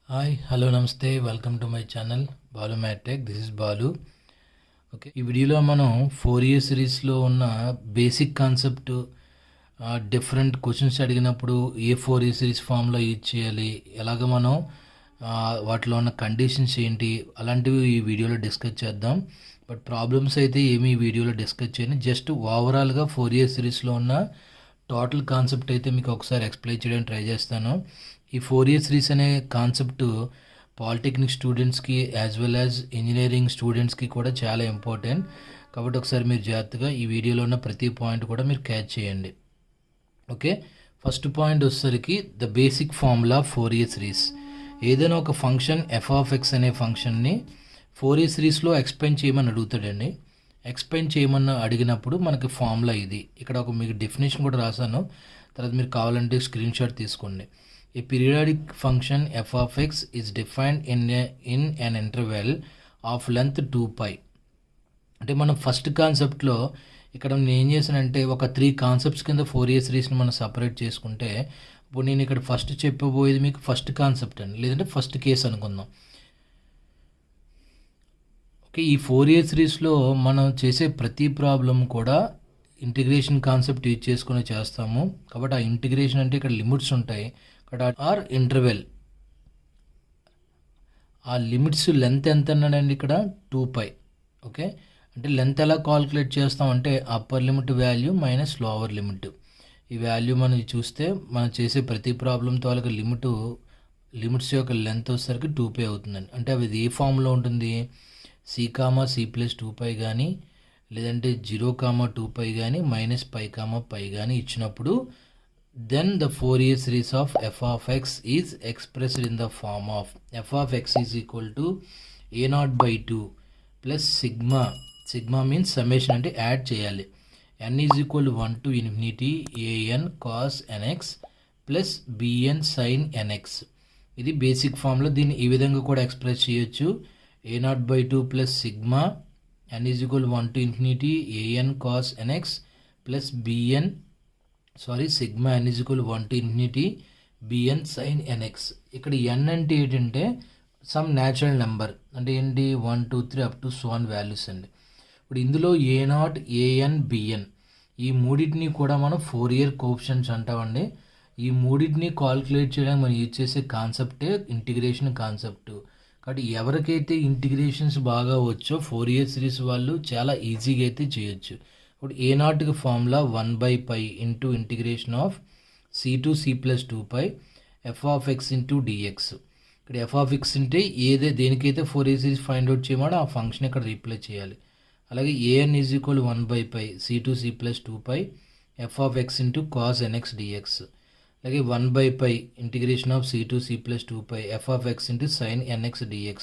Hi hello నమస్తే welcome to my channel Balu Mathtech. This is Balu. Okay, ఈ వీడియోలో మనం ఫోరియర్ సిరీస్లో ఉన్న బేసిక్ కాన్సెప్ట్, డిఫరెంట్ క్వశ్చన్స్ అడిగినప్పుడు ఏ ఫోరియర్ సిరీస్ ఫామ్లో యూజ్ చేయాలి, ఎలాగ మనం వాటిలో ఉన్న కండిషన్స్ ఏంటి, అలాంటివి ఈ వీడియోలో డిస్కస్ చేద్దాం. బట్ ప్రాబ్లమ్స్ అయితే ఏమీ ఈ వీడియోలో డిస్కస్ చేయను. జస్ట్ ఓవరాల్గా ఫోరియర్ సిరీస్లో ఉన్న టోటల్ కాన్సెప్ట్ అయితే మీకు ఒకసారి ఎక్స్ప్లెయిన్ చేయడానికి ట్రై చేస్తాను. ఈ ఫోరియర్ సిరీస్ అనే కాన్సెప్ట్ పాలిటెక్నిక్ స్టూడెంట్స్కి యాజ్ వెల్ యాజ్ ఇంజనీరింగ్ స్టూడెంట్స్కి కూడా చాలా ఇంపార్టెంట్. కాబట్టి ఒకసారి మీరు జాగ్రత్తగా ఈ వీడియోలో ఉన్న ప్రతి పాయింట్ కూడా మీరు క్యాచ్ చేయండి. ఓకే, ఫస్ట్ పాయింట్ వచ్చేసరికి the basic formula Fourier series. ఏదైనా ఒక ఫంక్షన్ f(x) అనే ఫంక్షన్ని ఫోరియర్ సిరీస్లో ఎక్స్ప్లెయిన్ చేయమని అడుగుతాడండి. ఎక్స్ప్లెయిన్ చేయమని అడిగినప్పుడు మనకి ఫార్ములా ఇది. ఇక్కడ ఒక మీకు డెఫినేషన్ కూడా రాశాను, తర్వాత మీరు కావాలంటే స్క్రీన్ షాట్ తీసుకోండి. A periodic function f(x) is defined in an interval of length 2π. అంటే మనం ఫస్ట్ కాన్సెప్ట్లో ఇక్కడ నేను ఏం చేశానంటే ఒక 3 కాన్సెప్ట్స్ కింద ఫోరియర్ సిరీస్ని మనం సపరేట్ చేసుకుంటే, ఇప్పుడు నేను ఇక్కడ ఫస్ట్ చెప్పబోయేది మీకు ఫస్ట్ కాన్సెప్ట్ అండి, లేదంటే ఫస్ట్ కేసు అనుకుందాం. ఓకే, ఈ ఫోరియర్ సిరీస్లో మనం చేసే ప్రతి ప్రాబ్లం కూడా ఇంటిగ్రేషన్ కాన్సెప్ట్ యూజ్ చేసుకుని చేస్తాము. కాబట్టి ఆ ఇంటిగ్రేషన్ అంటే ఇక్కడ లిమిట్స్ ఉంటాయి, ఇక్కడ ఆర్ ఇంటర్వెల్. ఆ లిమిట్స్ లెంత్ ఎంత అన్నాడండి, ఇక్కడ 2π. ఓకే, అంటే లెంత్ ఎలా కాల్కులేట్ చేస్తామంటే upper limit value minus lower limit. ఈ వాల్యూ మనం చూస్తే మనం చేసే ప్రతి ప్రాబ్లంతో వాళ్ళకి లిమిట్స్ యొక్క లెంత్ వచ్చేసరికి 2π అవుతుందండి. అంటే అవి ఏ ఫామ్లో ఉంటుంది, c(c+2π) కానీ, లేదంటే 0(2π) కానీ, -π(π) కానీ ఇచ్చినప్పుడు then the Fourier series of f(x) is expressed in the form of f(x) is equal to a0/2 plus sigma means summation, అంటే యాడ్ చేయాలి. n is equal to 1 to infinity an cos nx plus bn sin nx. ఇది basic formula. దీన్ని ఈ విధంగా కూడా express చేయొచ్చు. a0/2 plus sigma n is equal to 1 to infinity an cos nx plus sigma n is equal to 1 to infinity bn sin nx. ఇక్కడ n అంటే ఏంటంటే some natural number, అంటే ఏంటి 1 2 3 up to so on values అండి. ఇప్పుడు ఇందులో a0 an bn ఈ మూడింటిని కూడా మనం ఫోరియర్ కోఎఫిషియంట్స్ అంటామండి. ఈ మూడింటిని కాల్కులేట్ చేయడానికి మనం యూజ్ చేసే కాన్సెప్టే ఇంటిగ్రేషన్ కాన్సెప్ట్. కాబట్టి ఎవరికైతే ఇంటిగ్రేషన్స్ బాగా వచ్చో ఫోరియర్ సిరీస్ వాళ్ళు చాలా ఈజీగా అయితే చేయొచ్చు. ఇప్పుడు a0కి formula 1/π into integration of c to c+2π f(x) into dx. ఇక్కడ f(x) అంటే దేనికైతే ఫోరియర్ సిరీస్ ఫైండ్ అవుట్ చేయమో ఆ ఫంక్షన్ ఇక్కడ రీప్లేస్ చేయాలి. అలాగే an is equal to 1/π c to c+2π f(x) into cos nx dx. అలాగే 1/π integration of c to c+2π f(x) into sin nx dx.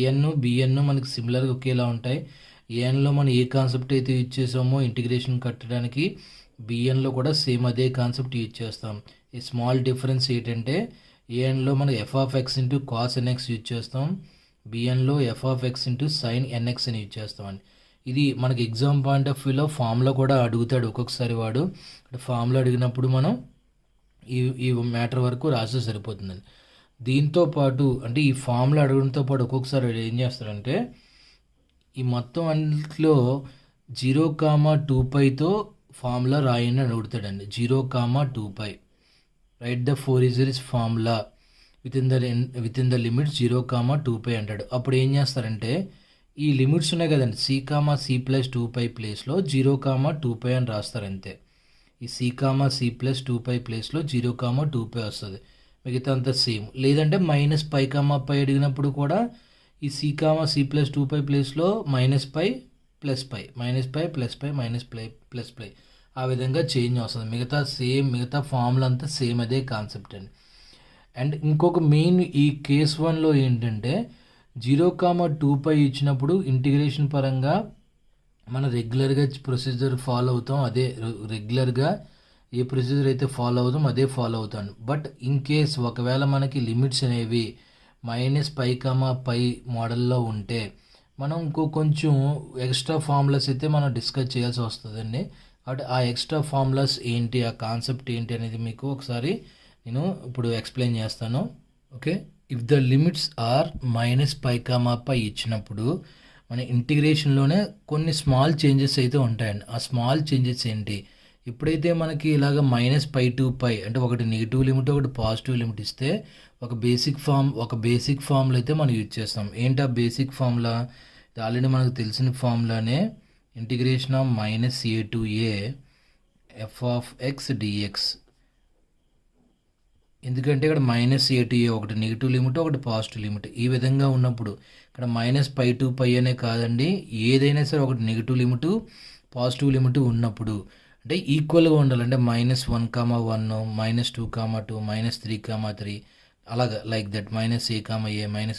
an bn మనకి సిమిలర్గా ఒకేలా ఉంటాయి. ఏఎన్లో మనం ఏ కాన్సెప్ట్ అయితే యూజ్ చేసామో ఇంటిగ్రేషన్ కట్టడానికి, బిఎన్లో కూడా సేమ్ అదే కాన్సెప్ట్ యూజ్ చేస్తాం. ఈ స్మాల్ డిఫరెన్స్ ఏంటంటే ఏఎన్లో మనం f(x) into cos NX use చేస్తాం, బిఎన్లో f(x) ఇంటూ సైన్ ఎన్ఎక్స్ అని యూజ్ చేస్తామండి. ఇది మనకి ఎగ్జామ్ పాయింట్ ఆఫ్ వ్యూలో ఫామ్లో కూడా అడుగుతాడు ఒక్కొక్కసారి వాడు. ఫామ్లో అడిగినప్పుడు మనం ఈ మ్యాటర్ వరకు రాస్తే సరిపోతుందండి. దీంతో పాటు అంటే ఈ ఫామ్లో అడగడంతో పాటు ఒక్కొక్కసారి ఏం చేస్తారంటే ఈ మొత్తం అన్నింటిలో 0,2πతో ఫార్ములా రాయని అడుగుతాడండి. 0,2π write the Fourier series formula with in the limits 0,2π అంటాడు. అప్పుడు ఏం చేస్తారంటే ఈ లిమిట్స్ ఉన్నాయి కదండి, c(c+2π) ప్లేస్లో 0,2π అని రాస్తారు అంతే. ఈ c(c+2π) ప్లేస్లో 0,2π వస్తుంది, మిగతా అంతా సేమ్. లేదంటే -π అడిగినప్పుడు కూడా ఈ c(c+2π) ప్లేస్లో -π +π -π ఆ విధంగా చేంజ్ వస్తుంది. మిగతా ఫార్ములా అంతా సేమ్ అదే కాన్సెప్ట్ అండి. అండ్ ఇంకొక మెయిన్ ఈ కేస్ 1లో ఏంటంటే 0,2π ఇచ్చినప్పుడు ఇంటిగ్రేషన్ పరంగా మనం రెగ్యులర్గా ప్రొసీజర్ ఫాలో అవుతాం, అదే రెగ్యులర్గా ఏ ప్రొసీజర్ అయితే ఫాలో అవుతాం అదే ఫాలో అవుతాను. బట్ ఇన్ కేస్ ఒకవేళ మనకి లిమిట్స్ అనేవి -π మోడల్లో ఉంటే మనం కొంచెం ఎక్స్ట్రా ఫార్ములాస్ అయితే మనం డిస్కస్ చేయాల్సి వస్తుందండి. కాబట్టి ఆ ఎక్స్ట్రా ఫార్ములాస్ ఏంటి, ఆ కాన్సెప్ట్ ఏంటి అనేది మీకు ఒకసారి నేను ఇప్పుడు ఎక్స్ప్లెయిన్ చేస్తాను. Okay. If the limits are -π, ఇచ్చినప్పుడు మన ఇంటిగ్రేషన్లోనే కొన్ని స్మాల్ చేంజెస్ అయితే ఉంటాయండి. ఆ స్మాల్ చేంజెస్ ఏంటి, ఎప్పుడైతే మనకి ఇలాగ -π to π అంటే ఒకటి నెగిటివ్ లిమిట్ ఒకటి పాజిటివ్ లిమిట్ ఇస్తే ఒక బేసిక్ ఫార్ములా అయితే మనం యూజ్ చేస్తాం. ఏంటి ఆ బేసిక్ ఫార్ములా? ఇది ఆల్రెడీ మనకు తెలిసిన ఫార్ములానే, integration of -a to a f of x dx. ఎందుకంటే ఇక్కడ -a to a ఒకటి నెగిటివ్ లిమిట్ ఒకటి పాజిటివ్ లిమిట్ ఈ విధంగా ఉన్నప్పుడు ఇక్కడ -π to π అనే కాదండి, ఏదైనా సరే ఒకటి నెగిటివ్ లిమిట్ పాజిటివ్ లిమిట్ ఉన్నప్పుడు అంటే ఈక్వల్గా ఉండాలి. అంటే -1, -1, -2, -2, -3, -3 అలాగా like that -a, a,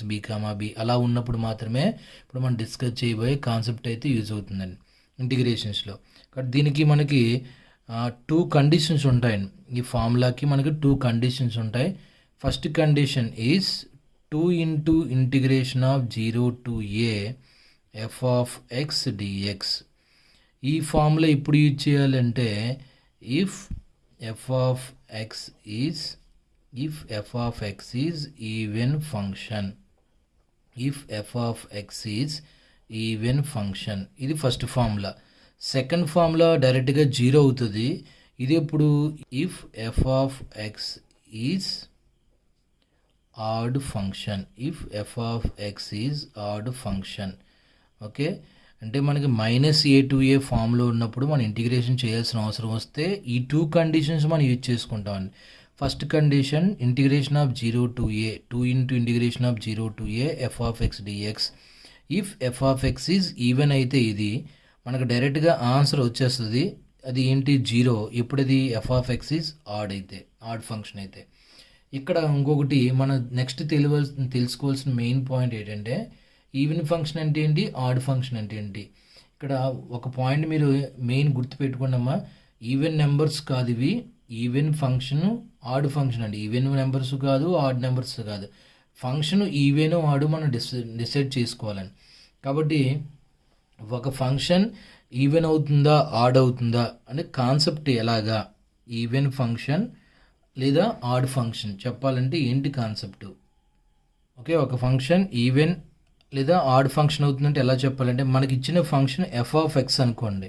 -b, b అలా ఉన్నప్పుడు మాత్రమే ఇప్పుడు మనం డిస్కస్ చేయబోయే కాన్సెప్ట్ అయితే యూజ్ అవుతుందండి ఇంటిగ్రేషన్స్లో. కాబట్టి దీనికి మనకి 2 కండిషన్స్ ఉంటాయండి. ఈ ఫార్ములాకి మనకి 2 కండిషన్స్ ఉంటాయి. First condition is 2 into integration of 0 to a f of x dx. ఈ ఫార్ములా ఇప్పుడు యూజ్ చేయాలంటే if f of x is even function, even function, ఇది ఫస్ట్ ఫార్ములా. సెకండ్ ఫార్ములా డైరెక్ట్గా 0 అవుతుంది. ఇది ఇప్పుడు if f of x is odd function, okay. అంటే మనకి -a to a ఫామ్లో ఉన్నప్పుడు మనం ఇంటిగ్రేషన్ చేయాల్సిన అవసరం వస్తే ఈ 2 కండిషన్స్ మనం యూజ్ చేసుకుంటామండి. First condition integration of 0 to a, 2 into integration of 0 to a f of x dx. If f of x is even అయితే ఇది మనకు డైరెక్ట్గా ఆన్సర్ వచ్చేస్తుంది. అది ఏంటి? 0. ఎప్పుడది f of x is odd function అయితే. ఇక్కడ ఇంకొకటి మన నెక్స్ట్ తెలుసుకోవాల్సిన మెయిన్ పాయింట్ ఏంటంటే ఈవెన్ ఫంక్షన్ అంటే ఏంటి, ఆడ్ ఫంక్షన్ అంటే ఏంటి. ఇక్కడ ఒక పాయింట్ మీరు మెయిన్ గుర్తుపెట్టుకోండమ్మా, ఈవెన్ నెంబర్స్ కాదు ఇవి, ఈవెన్ ఫంక్షన్ ఆడ్ ఫంక్షన్ అండి. ఈవెన్ నెంబర్స్ కాదు, ఆడ్ నెంబర్స్ కాదు, ఫంక్షన్ ఈవెన్ ఆడు మనం డిసైడ్ చేసుకోవాలని. కాబట్టి ఒక ఫంక్షన్ ఈవెన్ అవుతుందా ఆడ్ అవుతుందా అనే కాన్సెప్ట్ ఎలాగా, ఈవెన్ ఫంక్షన్ లేదా ఆడ్ ఫంక్షన్ చెప్పాలంటే ఏంటి కాన్సెప్ట్, ఓకే. ఒక ఫంక్షన్ ఈవెన్ లేదా ఆడ్ ఫంక్షన్ అవుతుందంటే ఎలా చెప్పాలంటే మనకి ఇచ్చిన ఫంక్షన్ f of x అనుకోండి.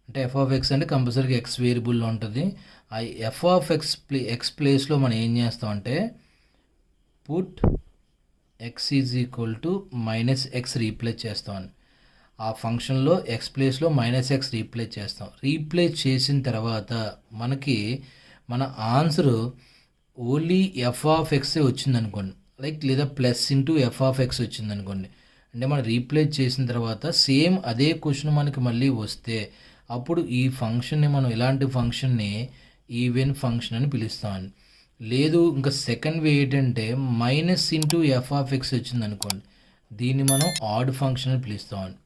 అంటే f of x అంటే కంపల్సరీగా x వేరియబుల్లో ఉంటుంది. ఆ f of x ప్లేస్లో మనం ఏం చేస్తామంటే put x is equal to -x replace చేస్తామని. ఆ ఫంక్షన్లో x ప్లేస్లో -x రీప్లేస్ చేస్తాం. రీప్లేస్ చేసిన తర్వాత మనకి మన answer only f of x వచ్చిందనుకోండి, లేదా +f of x వచ్చిందనుకోండి. అంటే మనం రీప్లేస్ చేసిన తర్వాత సేమ్ అదే క్వశ్చన్ మనకి మళ్ళీ వస్తే అప్పుడు ఈ ఫంక్షన్ని మనం ఇలాంటి ఫంక్షన్ని ఈవెన్ ఫంక్షన్ అని పిలుస్తామని. లేదు ఇంకా సెకండ్ వే ఏంటంటే -f of x వచ్చిందనుకోండి, దీన్ని మనం ఆడ్ ఫంక్షన్ అని పిలుస్తామని,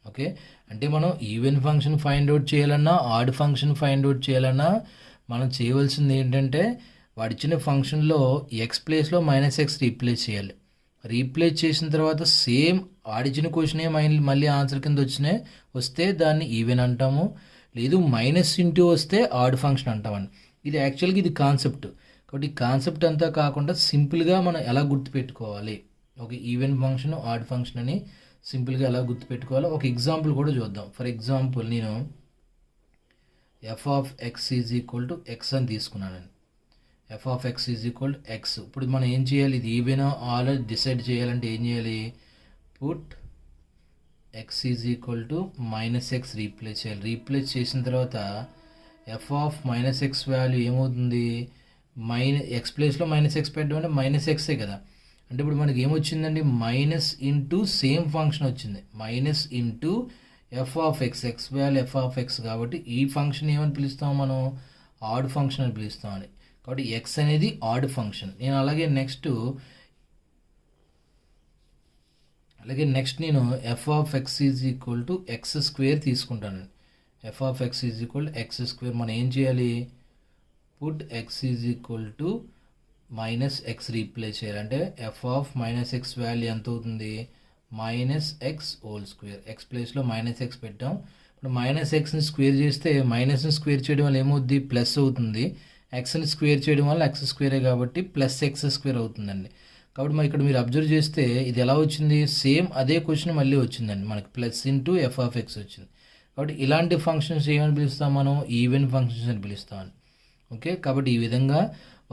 ఓకే. అంటే మనం ఈవెన్ ఫంక్షన్ ఫైండ్ అవుట్ చేయాలన్నా ఆడ్ ఫంక్షన్ ఫైండ్ అవుట్ చేయాలన్నా మనం చేయవలసింది ఏంటంటే వాడిచ్చిన ఫంక్షన్లో x ప్లేస్లో -x రీప్లేస్ చేయాలి. రీప్లేస్ చేసిన తర్వాత సేమ్ ఆడిచ్చిన క్వశ్చనే మళ్ళీ ఆన్సర్ కింద వస్తే దాన్ని ఈవెన్ అంటాము. లేదు -ఇంటూ వస్తే ఆడ్ ఫంక్షన్ అంటామని. ఇది యాక్చువల్గా ఇది కాన్సెప్ట్. కాబట్టి ఈ కాన్సెప్ట్ అంతా కాకుండా సింపుల్గా మనం ఎలా గుర్తుపెట్టుకోవాలి, ఒక ఈవెన్ ఫంక్షన్ ఆడ్ ఫంక్షన్ అని సింపుల్గా ఎలా గుర్తుపెట్టుకోవాలో ఒక ఎగ్జాంపుల్ కూడా చూద్దాం. ఫర్ ఎగ్జాంపుల్ నేను f of x is equal to x అని తీసుకున్నానండి. f of x is equal to x. ఇప్పుడు మనం ఏం చేయాలి, ఇది ఈవెన్ ఆల్ డిసైడ్ చేయాలంటే ఏం చేయాలి, put x is equal to -x replace చేయాలి. రీప్లేస్ చేసిన తర్వాత f of -x వాల్యూ ఏమవుతుంది, x ప్లేస్లో -x పెట్టడం అంటే -xే కదా. అంటే ఇప్పుడు మనకి ఏమొచ్చిందండి, మైనస్ ఇంటూ సేమ్ ఫంక్షన్ వచ్చింది, minus into f of x, x value f of x. కాబట్టి ఈ ఫంక్షన్ ఏమని పిలుస్తాం మనం, ఆడ్ ఫంక్షన్ అని పిలుస్తామని. కాబట్టి x అనేది ఆడ్ ఫంక్షన్. నేను అలాగే నెక్స్ట్ నేను f of x is equal to x² తీసుకుంటానండి. f of x is equal to x². మనం ఏం చేయాలి, put x is equal to -x replace చేయాలి. అంటే f of -x వాల్యూ ఎంత అవుతుంది, -x². x ప్లేస్లో -x పెట్టాం. ఇప్పుడు -xని స్క్వేర్ చేస్తే మైనస్ని స్క్వేర్ చేయడం వల్ల ఏమవుద్ది, ప్లస్ అవుతుంది. xని స్క్వేర్ చేయడం వల్ల x² కాబట్టి +x² అవుతుందండి. కాబట్టి మరి ఇక్కడ మీరు అబ్జర్వ్ చేస్తే ఇది ఎలా వచ్చింది, సేమ్ అదే క్వశ్చన్ మళ్ళీ వచ్చిందండి మనకి, plus into F of X వచ్చింది. కాబట్టి ఇలాంటి ఫంక్షన్స్ ఏమని పిలుస్తాం మనం, ఈవెన్ ఫంక్షన్స్ అని పిలుస్తామని. ఓకే, కాబట్టి ఈ విధంగా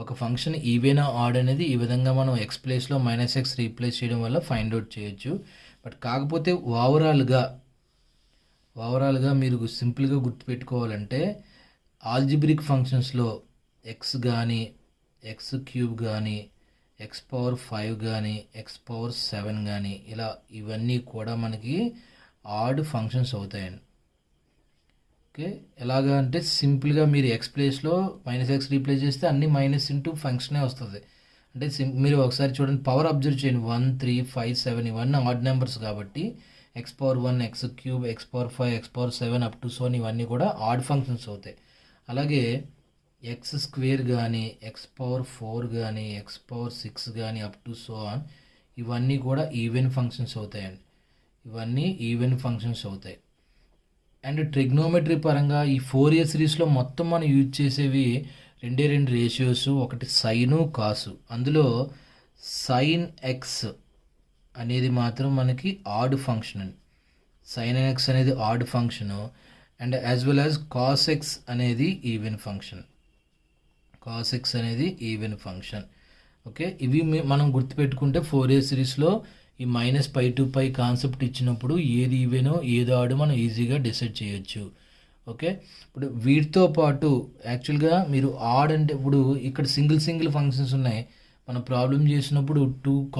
ఒక ఫంక్షన్ ఈవెన్ ఆడ్ అనేది ఈ విధంగా మనం ఎక్స్ ప్లేస్లో మైనస్ ఎక్స్ రీప్లేస్ చేయడం వల్ల ఫైండ్ అవుట్ చేయొచ్చు. బట్ కాకపోతే ఓవరాల్గా మీరు సింపుల్గా గుర్తుపెట్టుకోవాలంటే ఆల్జిబ్రిక్ ఫంక్షన్స్లో ఎక్స్ కానీ, ఎక్స్ క్యూబ్ కానీ, ఎక్స్ పవర్ 5 కానీ, ఎక్స్ పవర్ 7 కానీ, ఇలా ఇవన్నీ కూడా మనకి ఆడ్ ఫంక్షన్స్ అవుతాయండి. ఓకే, ఎలాగా అంటే సింపుల్గా మీరు ఎక్స్ ప్లేస్లో మైనస్ ఎక్స్ రీప్లేస్ చేస్తే అన్ని మైనస్ ఇంటూ ఫంక్షనే వస్తుంది. అంటే మీరు ఒకసారి చూడండి, పవర్ అబ్జర్వ్ చేయండి, 1, 3, 5, 7 ఇవన్నీ ఆడ్ నెంబర్స్ కాబట్టి x power 1, x cube, x power 5, x power 7 up to so on ఇవన్నీ కూడా ఆడ్ ఫంక్షన్స్ అవుతాయి. అలాగే ఎక్స్ స్క్వేర్ కానీ, ఎక్స్ పవర్ 4 కానీ, ఎక్స్ పవర్ 6 కానీ అప్ టు సో ఆన్ ఇవన్నీ కూడా ఈవెన్ ఫంక్షన్స్ అవుతాయండి. ఇవన్నీ ఈవెన్ ఫంక్షన్స్ అవుతాయి. అండ్ ట్రిగ్నోమెట్రీ పరంగా ఈ ఫోరియర్ సిరీస్లో మొత్తం మనం యూజ్ చేసేవి రెండే రెండు రేషియోస్, ఒకటి సైను కాసు. అందులో సైన్ ఎక్స్ అనేది మాత్రం మనకి ఆడ్ ఫంక్షన్ అండి. సైన్ ఎక్స్ అనేది odd function, and as well as cos x అనేది ఈవెన్ ఫంక్షన్. కాస్ ఎక్స్ అనేది ఈవెన్ ఫంక్షన్. ఓకే, ఇవి మనం గుర్తుపెట్టుకుంటే ఫోరియర్ సిరీస్లో ఈ -π/π కాన్సెప్ట్ ఇచ్చినప్పుడు ఏది ఈవెనో ఏది ఆడో మనం ఈజీగా డిసైడ్ చేయొచ్చు. ఓకే, ఇప్పుడు వీటితో పాటు యాక్చువల్గా మీరు ఆడ్ అంటే ఇప్పుడు ఇక్కడ సింగిల్ ఫంక్షన్స్ ఉన్నాయి. మనం ప్రాబ్లం చేసినప్పుడు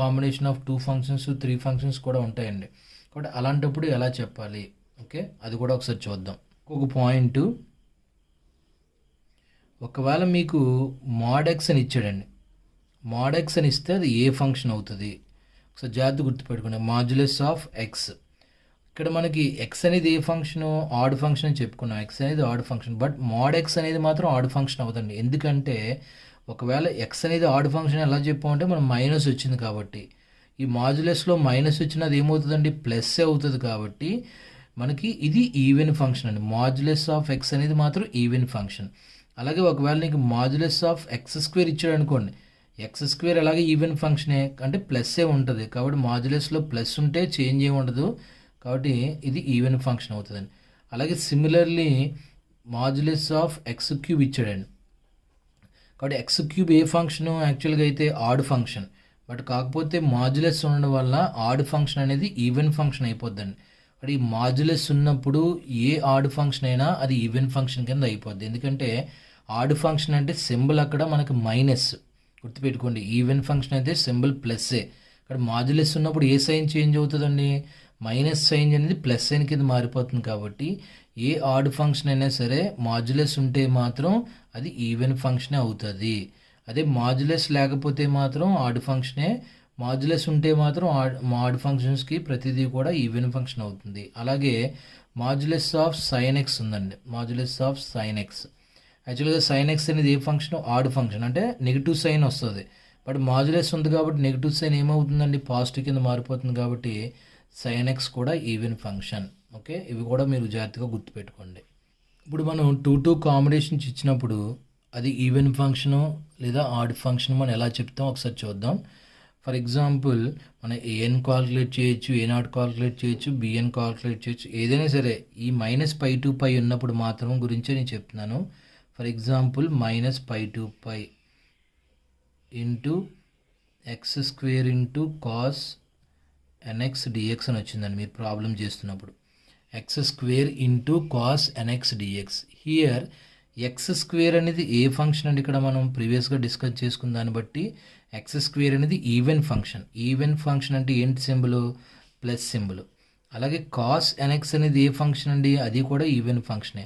కాంబినేషన్ ఆఫ్ 2 ఫంక్షన్స్ 3 ఫంక్షన్స్ కూడా ఉంటాయండి. కాబట్టి అలాంటప్పుడు ఎలా చెప్పాలి, ఓకే అది కూడా ఒకసారి చూద్దాం. ఒక పాయింట్, ఒకవేళ మీకు mod x అని ఇచ్చాడండి, mod x అని ఇస్తే అది ఏ ఫంక్షన్ అవుతుంది, ఒకసారి జాగ్రత్త గుర్తుపెట్టుకోండి. మాడ్యులస్ ఆఫ్ ఎక్స్, ఇక్కడ మనకి ఎక్స్ అనేది ఏ ఫంక్షను, ఆడ్ ఫంక్షన్ అని చెప్పుకున్నాం. ఎక్స్ అనేది add function, but mod x అనేది మాత్రం ఆడ్ ఫంక్షన్ అవుతుంది. ఎందుకంటే ఒకవేళ ఎక్స్ అనేది ఆడ్ ఫంక్షన్ ఎలా చెప్పామంటే మనం మైనస్ వచ్చింది కాబట్టి, ఈ మాడ్యులస్లో మైనస్ వచ్చినది ఏమవుతుందండి, ప్లస్ అవుతుంది. కాబట్టి మనకి ఇది ఈవెన్ ఫంక్షన్ అండి. మాడ్యులస్ ఆఫ్ ఎక్స్ అనేది మాత్రం ఈవెన్ ఫంక్షన్. అలాగే ఒకవేళ నీకు మాడ్యులస్ ఆఫ్ ఎక్స్ స్క్వేర్ ఇచ్చాడు అనుకోండి, ఎక్స్ స్క్వేర్ అలాగే ఈవెన్ ఫంక్షనే, అంటే ప్లస్సే ఉంటుంది. కాబట్టి మాడ్యులస్లో ప్లస్ ఉంటే చేంజ్ ఏమి ఉండదు, కాబట్టి ఇది ఈవెన్ ఫంక్షన్ అవుతుందండి. అలాగే similarly modulus of X cube ఇచ్చాడండి, కాబట్టి ఎక్స్ క్యూబ్ ఏ ఫంక్షను యాక్చువల్గా అయితే ఆడ్ ఫంక్షన్, బట్ కాకపోతే మాడ్యులస్ ఉండడం వల్ల ఆడ్ ఫంక్షన్ అనేది ఈవెన్ ఫంక్షన్ అయిపోద్దండి. కాబట్టి ఈ మాడ్యులస్ ఉన్నప్పుడు ఏ ఆడ్ ఫంక్షన్ అయినా అది ఈవెన్ ఫంక్షన్ కింద అయిపోద్ది. ఎందుకంటే ఆడ్ ఫంక్షన్ అంటే సింబల్ అక్కడ మనకి మైనస్, గుర్తుపెట్టుకోండి. ఈవెన్ ఫంక్షన్ అయితే సింబల్ ప్లస్సే. ఇక్కడ మాడ్యులస్ ఉన్నప్పుడు ఏ సైన్ చేంజ్ అవుతుందండి, మైనస్ సైన్ అనేది ప్లస్ సైన్ కింద మారిపోతుంది. కాబట్టి ఏ ఆడ్ ఫంక్షన్ అయినా సరే మాడ్యులస్ ఉంటే మాత్రం అది ఈవెన్ ఫంక్షనే అవుతుంది. అదే మాడ్యులస్ లేకపోతే మాత్రం ఆడ్ ఫంక్షనే, మాడ్యులస్ ఉంటే మాత్రం ఆడ్ ఫంక్షన్స్కి ప్రతిదీ కూడా ఈవెన్ ఫంక్షన్ అవుతుంది. అలాగే మాడ్యులస్ ఆఫ్ సైన్ ఎక్స్ ఉందండి, మాడ్యులస్ ఆఫ్ సైన్ ఎక్స్. యాక్చువల్గా సైన్ ఎక్స్ అనేది ఏ ఫంక్షన్, ఆడ్ ఫంక్షన్, అంటే నెగిటివ్ సైన్ వస్తుంది. బట్ మాడ్యులస్ ఉంది కాబట్టి నెగిటివ్ సైన్ ఏమవుతుందండి, పాజిటివ్ కింద మారిపోతుంది. కాబట్టి సైన్ ఎక్స్ కూడా ఈవెన్ ఫంక్షన్. ఓకే, ఇవి కూడా మీరు జాగ్రత్తగా గుర్తుపెట్టుకోండి. ఇప్పుడు మనం 2 కాంబినేషన్స్ ఇచ్చినప్పుడు అది ఈవెన్ ఫంక్షను లేదా ఆడ్ ఫంక్షన్ మనం ఎలా చెప్తాం ఒకసారి చూద్దాం. ఫర్ ఎగ్జాంపుల్ మనం ఏఎన్ కాల్కులేట్ చేయొచ్చు, ఏ0 కాల్కులేట్ చేయొచ్చు, బిఎన్ కాల్కులేట్ చేయొచ్చు, ఏదైనా సరే ఈ -π/π ఉన్నప్పుడు మాత్రం గురించే నేను చెప్తున్నాను. For example -π/π into x square into cos nx dx అని వచ్చిందండి మీరు ప్రాబ్లం చేస్తున్నప్పుడు. X square into cos nx dx. Here x square అనేది ఏ ఫంక్షన్ అండి, ఇక్కడ మనం ప్రీవియస్గా డిస్కస్ చేసుకున్న దాన్ని బట్టి ఎక్స్ స్క్వేర్ అనేది ఈవెన్ ఫంక్షన్. ఈవెన్ ఫంక్షన్ అంటే ఏంటి సింబల్, ప్లస్ సింబల్. అలాగే కాస్ nx అనేది ఏ ఫంక్షన్ అండి, అది కూడా ఈవెన్ ఫంక్షనే.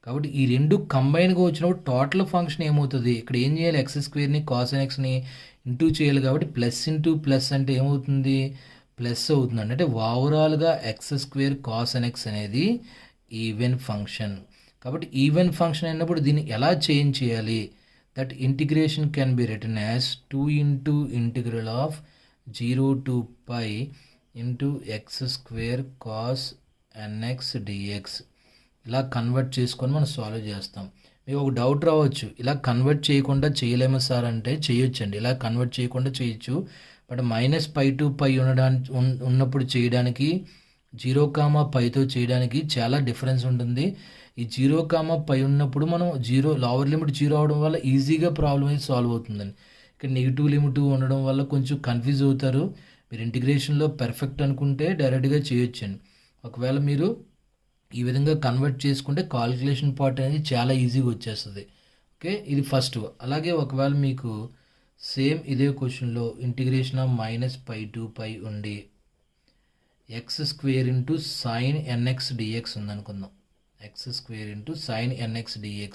కాబట్టి ఈ రెండు కంబైన్గా వచ్చినప్పుడు టోటల్ ఫంక్షన్ ఏమవుతుంది, ఇక్కడ ఏం చేయాలి, ఎక్స్ స్క్వేర్ని కాస్ nxని ఇంటూ చేయాలి. కాబట్టి ప్లస్ ఇంటూ ప్లస్ అంటే ఏమవుతుంది, ప్లస్ అవుతుందండి. అంటే ఓవరాల్గా ఎక్స్ స్క్వేర్ కాస్ nx అనేది ఈవెన్ ఫంక్షన్. కాబట్టి ఈవెన్ ఫంక్షన్ అయినప్పుడు దీన్ని ఎలా చేంజ్ చేయాలి, that integration can be written as 2 into integral of 0 to π into x square cos nx dx. ఇలా కన్వర్ట్ చేసుకొని మనం సాల్వ్ చేస్తాం. మీకు ఒక డౌట్ రావచ్చు, ఇలా కన్వర్ట్ చేయకుండా చేయలేమా సార్ అంటే చేయొచ్చండి. ఇలా కన్వర్ట్ చేయకుండా చేయొచ్చు. బట్ -π to π ఉన్నప్పుడు చేయడానికి 0, చేయడానికి చాలా డిఫరెన్స్ ఉంటుంది. ఈ 0, ఉన్నప్పుడు మనం లోవర్ లిమిట్ 0 అవడం వల్ల ఈజీగా ప్రాబ్లం అయితే సాల్వ్ అవుతుందండి. ఇక్కడ నెగిటివ్ లిమిట్ ఉండడం వల్ల కొంచెం కన్ఫ్యూజ్ అవుతారు. మీరు ఇంటిగ్రేషన్లో పెర్ఫెక్ట్ అనుకుంటే డైరెక్ట్గా చేయొచ్చండి. ఒకవేళ మీరు ఈ విధంగా కన్వర్ట్ చేసుకుంటే కాలిక్యులేషన్ పార్ట్ అనేది చాలా ఈజీగా వచ్చేస్తుంది. ఓకే, ఇది ఫస్ట్. అలాగే ఒకవేళ మీకు సేమ్ ఇదే క్వశ్చన్లో ఇంటిగ్రేషన్ ఆఫ్ -π to π ఉండి x² into sin nx dx ఉందనుకుందాం. x² into sin nx dx.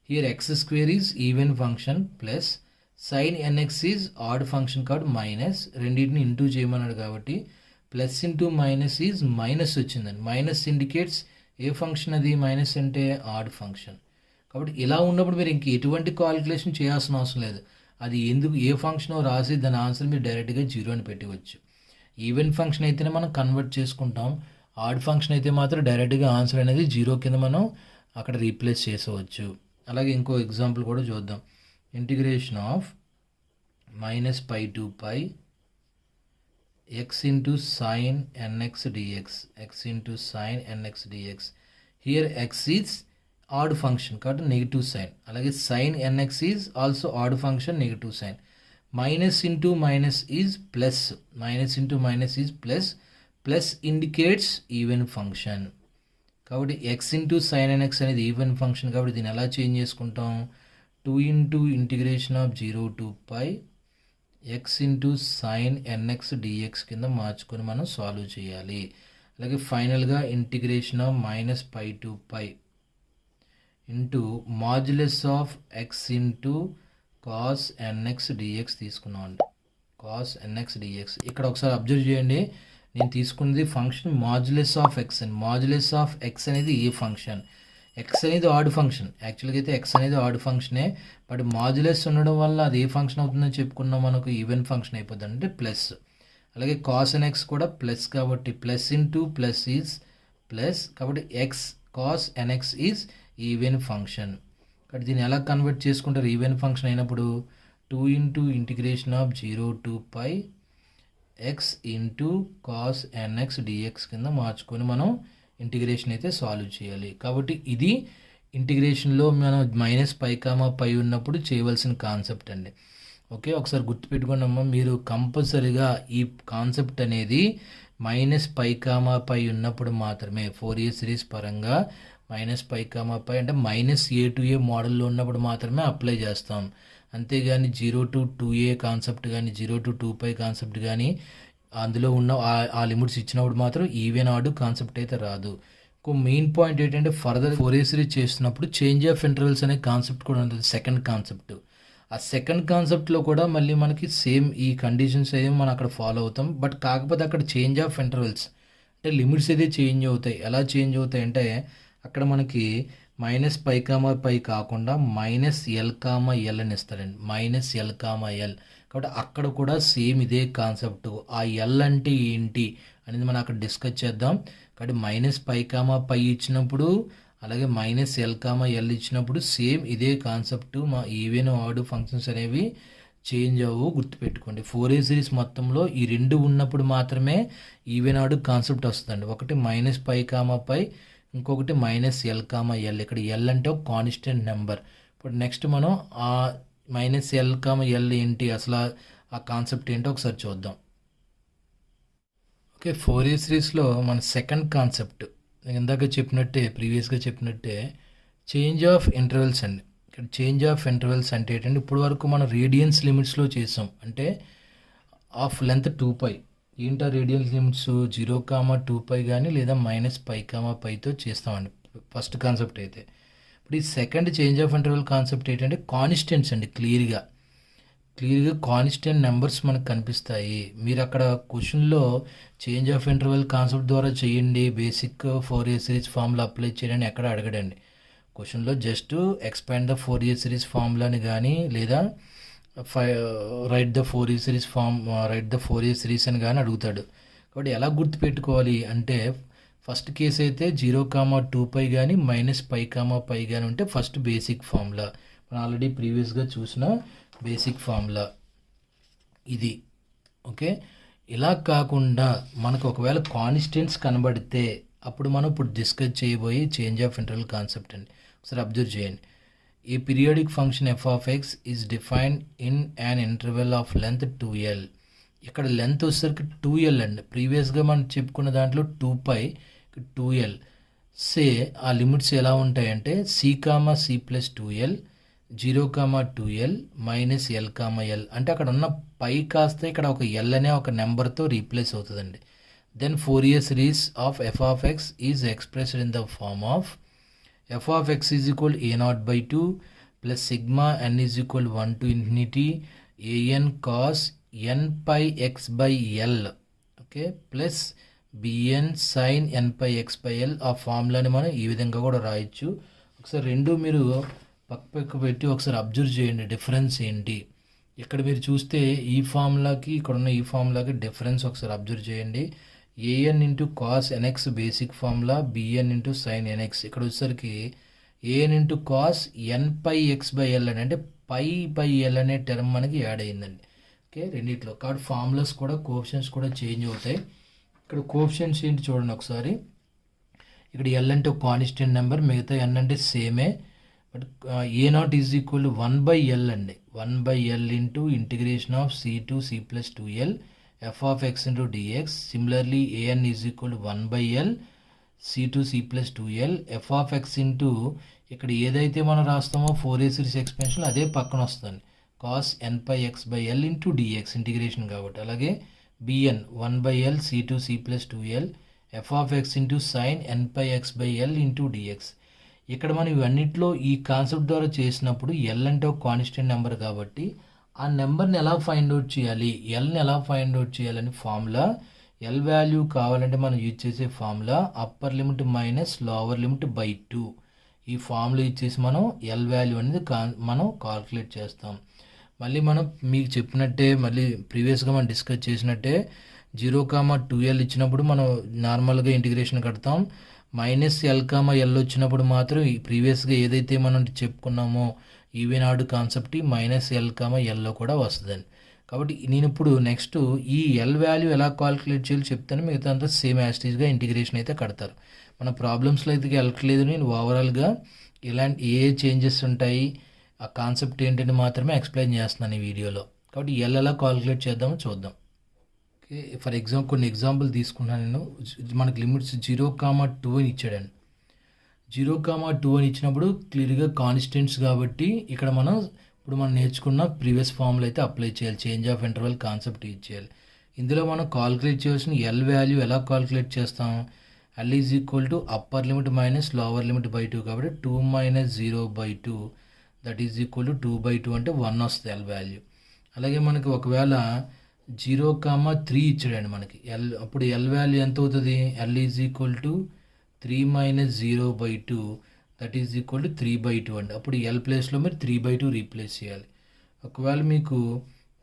Here x² is even function plus sin nx is odd function కాబట్టి మైనస్, రెండింటిని ఇంటూ చేయమన్నాడు కాబట్టి plus into minus is minus వచ్చిందండి. Minus indicates a function అది, minus అంటే add function. కాబట్టి ఇలా ఉన్నప్పుడు మీరు ఇంక ఎటువంటి కాలిక్యులేషన్ చేయాల్సిన అవసరం లేదు. అది ఎందుకు ఏ ఫంక్షన్ రాసి దాని ఆన్సర్ మీరు డైరెక్ట్గా 0 అని పెట్టవచ్చు. ఈవెన్ ఫంక్షన్ అయితేనే మనం కన్వర్ట్ చేసుకుంటాం. ఆడ్ ఫంక్షన్ అయితే మాత్రం డైరెక్ట్గా ఆన్సర్ అనేది 0 కింద మనం అక్కడ రీప్లేస్ చేసవచ్చు. అలాగే ఇంకో ఎగ్జాంపుల్ కూడా చూద్దాం. Integration of -π to π x into sin nx dx. x into sin nx dx. Here x is odd function కాబట్టి నెగిటివ్ సైన్. అలాగే sin nx is also odd function, negative sign. Minus into minus is plus, minus into minus is plus, plus indicates even function. కాబట్టి x into sin nx అనేది even function కాబట్టి దీన్ని ఎలా change చేసుకుంటాం, 2 into integration of 0 to π x into sin nx dx కింద మార్చుకొని మనం solve చేయాలి. అలాగే ఫైనల్గా integration of -π to π into modulus of x into cos nx dx తీసుకున్నాం అండి. cos nx dx ఇక్కడ ఒకసారి అబ్జర్వ్ చేయండి, నేను తీసుకున్నది ఫంక్షన్ మాడ్యులస్ ఆఫ్ x అండి. మాడ్యులస్ ఆఫ్ x అనేది ఏ ఫంక్షన్, x అనేది ఆడ్ ఫంక్షన్. యాక్చువల్గా అయితే x అనేది ఆడ్ ఫంక్షనే, బట్ మాడ్యులస్ ఉండడం వల్ల అది ఏ ఫంక్షన్ అవుతుందని చెప్పుకున్నాం, మనకు ఈవెన్ ఫంక్షన్ అయిపోతుంది అంటే ప్లస్. అలాగే cos nx కూడా ప్లస్ కాబట్టి plus into plus is plus కాబట్టి x cos nx is even function. కాబట్టి దీన్ని ఎలా కన్వర్ట్ చేసుకుంటారు ఈవెన్ ఫంక్షన్ అయినప్పుడు 2 into integration of 0 to π x into cos nx dx కింద మార్చుకొని మనం ఇంటిగ్రేషన్ అయితే సాల్వ్ చేయాలి. కాబట్టి ఇది ఇంటిగ్రేషన్లో మనం -π ఉన్నప్పుడు చేయవలసిన కాన్సెప్ట్ అండి. ఓకే, ఒకసారి గుర్తుపెట్టుకోండి అమ్మ, మీరు కంపల్సరీగా ఈ కాన్సెప్ట్ అనేది -π ఉన్నప్పుడు మాత్రమే ఫోరియర్ సిరీస్ పరంగా -π అంటే -a to a మోడల్లో ఉన్నప్పుడు మాత్రమే అప్లై చేస్తాం. అంతేగాని 0 to 2a కాన్సెప్ట్ కానీ 0 to 2π కాన్సెప్ట్ కానీ అందులో ఉన్న ఆ లిమిట్స్ ఇచ్చినప్పుడు మాత్రం ఈవెన్ ఆడ్ కాన్సెప్ట్ అయితే రాదు. ఇంకో మెయిన్ పాయింట్ ఏంటంటే ఫర్దర్ ఫోరియర్ సిరీస్ చేస్తున్నప్పుడు చేంజ్ ఆఫ్ ఇంటర్వెల్స్ అనే కాన్సెప్ట్ కూడా ఉంటుంది, సెకండ్ కాన్సెప్ట్. ఆ సెకండ్ కాన్సెప్ట్లో కూడా మళ్ళీ మనకి సేమ్ ఈ కండిషన్స్ ఏమో మనం అక్కడ ఫాలో అవుతాం. బట్ కాకపోతే అక్కడ చేంజ్ ఆఫ్ ఇంటర్వెల్స్ అంటే లిమిట్స్ అయితే చేంజ్ అవుతాయి. ఎలా చేంజ్ అవుతాయి అంటే అక్కడ మనకి -π కాకుండా -l, అని ఇస్తారండి. -l, కాబట్టి అక్కడ కూడా సేమ్ ఇదే కాన్సెప్ట్. ఆ ఎల్ అంటే ఏంటి అనేది మనం అక్కడ డిస్కస్ చేద్దాం. కాబట్టి -π ఇచ్చినప్పుడు అలాగే -l, ఇచ్చినప్పుడు సేమ్ ఇదే కాన్సెప్ట్. మా ఈవెన్ ఆడ్ ఫంక్షన్స్ అనేవి చేంజ్ అవ్వవు, గుర్తుపెట్టుకోండి. ఫోరియర్ సిరీస్ మొత్తంలో ఈ రెండు ఉన్నప్పుడు మాత్రమే ఈవెన్ ఆడ్ కాన్సెప్ట్ వస్తుందండి. ఒకటి -π, ఇంకొకటి -l, ఇక్కడ ఎల్ అంటే ఒక కాన్స్టెంట్ నెంబర్. ఇప్పుడు నెక్స్ట్ మనం ఆ -l, ఏంటి అసలు ఆ కాన్సెప్ట్ ఏంటో ఒకసారి చూద్దాం. ఓకే, ఫోరియర్ సిరీస్లో మన సెకండ్ కాన్సెప్ట్ నేను ఇందాక చెప్పినట్టే, ప్రీవియస్గా చెప్పినట్టే చేంజ్ ఆఫ్ ఇంటర్వెల్స్ అండి. ఇక్కడ చేంజ్ ఆఫ్ ఇంటర్వెల్స్ అంటే ఏంటంటే ఇప్పుడు వరకు మనం రేడియన్స్ లిమిట్స్లో చేసాం, అంటే ఆఫ్ లెంత్ 2π. ఏంటో రేడియన్స్ లిమిట్స్ 0, 2π కానీ లేదా -π చేస్తామండి ఫస్ట్ కాన్సెప్ట్ అయితే. ఇప్పుడు ఈ second change of interval concept ఏంటంటే కాన్స్టెంట్స్ అండి. క్లియర్గా కాన్స్టెంట్ నెంబర్స్ మనకు కనిపిస్తాయి. మీరు అక్కడ క్వశ్చన్లో చేంజ్ ఆఫ్ ఇంటర్వెల్ కాన్సెప్ట్ ద్వారా చేయండి, basic Fourier series formula apply చేయండి ఎక్కడ అడగడండి. క్వశ్చన్లో just expand the Fourier series ఫార్ములాని కానీ లేదా రైట్ ద ఫోరియర్ సిరీస్ అని కానీ అడుగుతాడు. కాబట్టి ఎలా గుర్తుపెట్టుకోవాలి అంటే ఫస్ట్ కేసు అయితే 0,2π కానీ -π కానీ ఉంటే ఫస్ట్ బేసిక్ ఫార్ములా. మనం ఆల్రెడీ ప్రీవియస్గా చూసిన బేసిక్ ఫార్ములా ఇది. ఓకే, ఇలా కాకుండా మనకు ఒకవేళ కాన్స్టెంట్స్ కనబడితే అప్పుడు మనం ఇప్పుడు డిస్కస్ చేయబోయే చేంజ్ ఆఫ్ ఇంటర్వల్ కాన్సెప్ట్ అండి. ఒకసారి అబ్జర్వ్ చేయండి. ఏ periodic function f of x is defined in an interval of length 2l. ఇక్కడ లెంత్ వచ్చేసరికి 2l అండి. ప్రీవియస్గా మనం చెప్పుకున్న దాంట్లో 2π 2l. సే ఆ లిమిట్స్ ఎలా ఉంటాయంటే c,c+2l 0,2l -l,l అంటే అక్కడ ఉన్న పై కాస్త ఇక్కడ ఒక l అనే ఒక నెంబర్తో రీప్లేస్ అవుతుందండి. Then Fourier series of f of x is expressed in the form of f of x is equal a0/2 plus sigma n is equal 1 to infinity an cos n pi x by l, okay, plus bn sin n pi x by l. ఆ ఫార్ములాని మనం ఈ విధంగా కూడా రాయొచ్చు. ఒకసారి రెండు మీరు పక్క పెట్టి ఒకసారి అబ్జర్వ్ చేయండి డిఫరెన్స్ ఏంటి. ఇక్కడ మీరు చూస్తే ఈ ఫార్ములాకి ఇక్కడ ఉన్న ఈ ఫార్ములాకి డిఫరెన్స్ ఒకసారి అబ్జర్వ్ చేయండి. an into cos n x basic formula, bn into sine n x. ఇక్కడ వచ్చేసరికి an into cos n pi x by l అని అంటే పై బై ఎల్ అనే టర్మ్ మనకి యాడ్ అయ్యిందండి. ఓకే, రెండిట్లో కాబట్టి ఫార్ములాస్ కూడా కోఎఫిషియెంట్స్ కూడా చేంజ్ అవుతాయి. ఇక్కడ కోఎఫిషియెంట్స్ ఏంటి చూడండి ఒకసారి. ఇక్కడ ఎల్ అంటే ఒక కాన్స్టెంట్ నెంబర్, మిగతా ఎన్ అంటే సేమే. But a0 is equal 1/l అండి. 1/l into integration of c to c+2l f of x into dx. Similarly, an is equal to 1/l c to c+2l f of x into ఇక్కడ ఏదైతే మనం రాస్తామో Fourier series expansion అదే పక్కన వస్తుంది cos n pi x by l into dx integration కాబట్టి. అలాగే bn 1/l c to c+2l f of x into sin n pi x by l into dx. ఇక్కడ మనం ఇవన్నిట్లో ఈ కాన్సెప్ట్ ద్వారా చేసినప్పుడు l అంటే ఒక కాన్స్టెంట్ నెంబర్ కాబట్టి ఆ నెంబర్ని ఎలా ఫైండ్ అవుట్ చేయాలి, ఎల్ని ఎలా ఫైండ్ అవుట్ చేయాలని ఫార్ములా. ఎల్ వాల్యూ కావాలంటే మనం యూజ్ చేసే formula upper limit minus lower limit by 2. ఈ ఫార్ములా ఇచ్చేసి మనం ఎల్ వాల్యూ అనేది మనం కాల్కులేట్ చేస్తాం. మళ్ళీ మనం మీకు చెప్పినట్టే మళ్ళీ ప్రీవియస్గా మనం డిస్కస్ చేసినట్టే 0,2l ఇచ్చినప్పుడు మనం నార్మల్గా ఇంటిగ్రేషన్ కడతాం. -l,l వచ్చినప్పుడు మాత్రం ఈ ప్రీవియస్గా ఏదైతే మనం చెప్పుకున్నామో ఈవెన్ ఆర్డర్ కాన్సెప్ట్ -l,l కూడా వస్తుందండి. కాబట్టి నేను ఇప్పుడు నెక్స్ట్ ఈ ఎల్ వాల్యూ ఎలా కాల్కులేట్ చేయాలో చెప్తాను. మిగతా అంతా సేమ్ యాస్టీజ్గా ఇంటిగ్రేషన్ అయితే కడతారు. మన ప్రాబ్లమ్స్లో అయితే వెళ్ళట్లేదు. నేను ఓవరాల్గా ఇలాంటి ఏ చేంజెస్ ఉంటాయి ఆ కాన్సెప్ట్ ఏంటని మాత్రమే ఎక్స్ప్లెయిన్ చేస్తున్నాను ఈ వీడియోలో. కాబట్టి ఎల్ ఎలా కాల్కులేట్ చేద్దామో చూద్దాం. ఓకే, ఫర్ ఎగ్జాంపుల్ కొన్ని ఎగ్జాంపుల్ తీసుకున్నాను నేను. మనకి లిమిట్స్ 0,2 అని ఇచ్చాడండి. 0,2 అని ఇచ్చినప్పుడు క్లియర్గా కాన్స్టెంట్స్ కాబట్టి ఇక్కడ మనం ఇప్పుడు మనం నేర్చుకున్న ప్రీవియస్ ఫార్ములా అయితే అప్లై చేయాలి. Change of interval concept use చేయాలి. ఇందులో మనం కాల్కులేట్ చేయాల్సిన ఎల్ వాల్యూ ఎలా కాల్కులేట్ చేస్తాం. L is equal to upper limit minus lower limit by 2 కాబట్టి 2 - 0/2 దట్ ఈజ్ ఈక్వల్ టు 2/2 అంటే 1 వస్తుంది ఎల్ వాల్యూ. అలాగే మనకి ఒకవేళ 0,3 ఇచ్చాడండి మనకి ఎల్, అప్పుడు ఎల్ వాల్యూ ఎంత అవుతుంది. L is equal to 3 - 0/2 that is equal to 3/2 అండి. అప్పుడు ఎల్ ప్లేస్లో మీరు 3/2 రీప్లేస్ చేయాలి. ఒకవేళ మీకు